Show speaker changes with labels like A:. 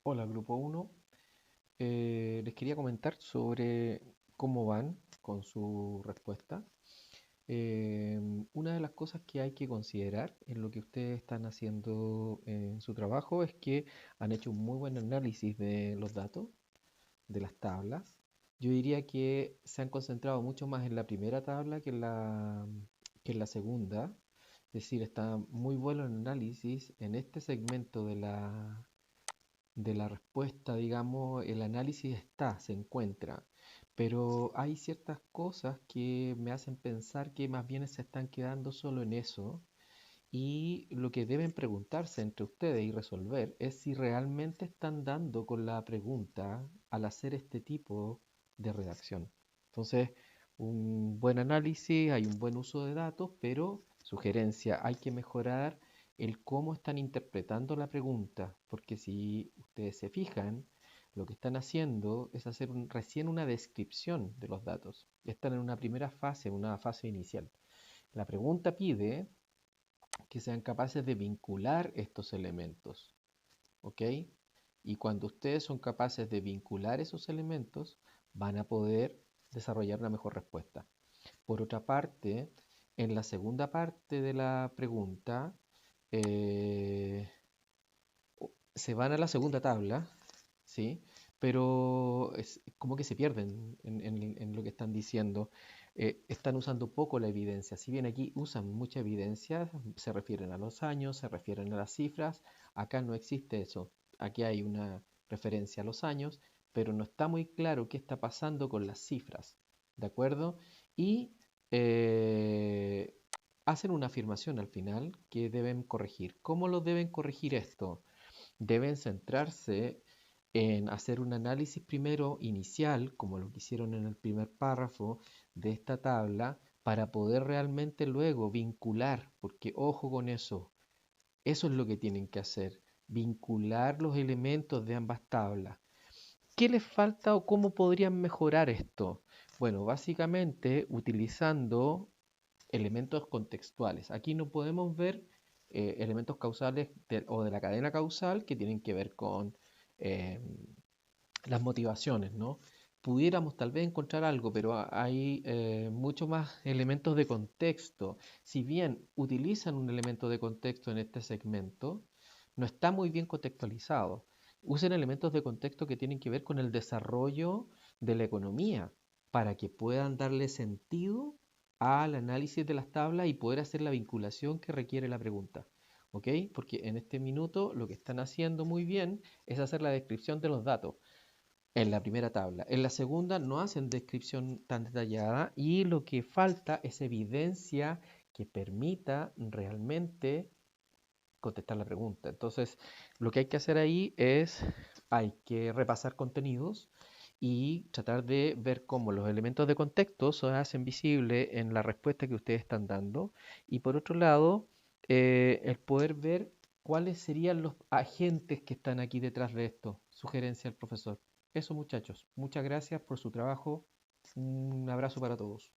A: Hola, Grupo uno. Les quería comentar sobre cómo van con su respuesta. Una de las cosas que hay que considerar en lo que ustedes están haciendo en su trabajo es que han hecho un muy buen análisis de los datos, de las tablas. Yo diría que se han concentrado mucho más en la primera tabla que en la segunda. Es decir, está muy bueno el análisis en este segmento de la respuesta, digamos, el análisis está, se encuentra, pero hay ciertas cosas que me hacen pensar que más bien se están quedando solo en eso y lo que deben preguntarse entre ustedes y resolver es si realmente están dando con la pregunta al hacer este tipo de redacción. Entonces, un buen análisis, hay un buen uso de datos, pero sugerencia, hay que mejorar el cómo están interpretando la pregunta, porque si ustedes se fijan, lo que están haciendo es hacer recién una descripción de los datos. Están en una primera fase, una fase inicial. La pregunta pide que sean capaces de vincular estos elementos, ¿ok? Y cuando ustedes son capaces de vincular esos elementos, van a poder desarrollar una mejor respuesta. Por otra parte, en la segunda parte de la pregunta, eh, se van a la segunda tabla, ¿sí? Pero es como que se pierden en lo que están diciendo. Están usando poco la evidencia. Si bien aquí usan mucha evidencia, se refieren a los años, se refieren a las cifras, acá no existe eso. Aquí hay una referencia a los años, pero no está muy claro qué está pasando con las cifras, ¿de acuerdo? Y eh, hacen una afirmación al final que deben corregir. ¿Cómo lo deben corregir esto? Deben centrarse en hacer un análisis primero inicial, como lo que hicieron en el primer párrafo de esta tabla, para poder realmente luego vincular, porque ojo con eso es lo que tienen que hacer, vincular los elementos de ambas tablas. ¿Qué les falta o cómo podrían mejorar esto? Bueno, básicamente utilizando elementos contextuales. Aquí no podemos ver elementos causales o de la cadena causal que tienen que ver con eh, las motivaciones, ¿no? Pudiéramos tal vez encontrar algo, pero hay muchos más elementos de contexto. Si bien utilizan un elemento de contexto en este segmento, no está muy bien contextualizado. Usen elementos de contexto que tienen que ver con el desarrollo de la economía para que puedan darle sentido al análisis de las tablas y poder hacer la vinculación que requiere la pregunta. ¿Ok? Porque en este minuto lo que están haciendo muy bien es hacer la descripción de los datos en la primera tabla. En la segunda no hacen descripción tan detallada y lo que falta es evidencia que permita realmente contestar la pregunta. Entonces, lo que hay que hacer ahí es, hay que repasar contenidos y tratar de ver cómo los elementos de contexto se hacen visibles en la respuesta que ustedes están dando. Y por otro lado, el poder ver cuáles serían los agentes que están aquí detrás de esto. Sugerencia del profesor. Eso, muchachos. Muchas gracias por su trabajo. Un abrazo para todos.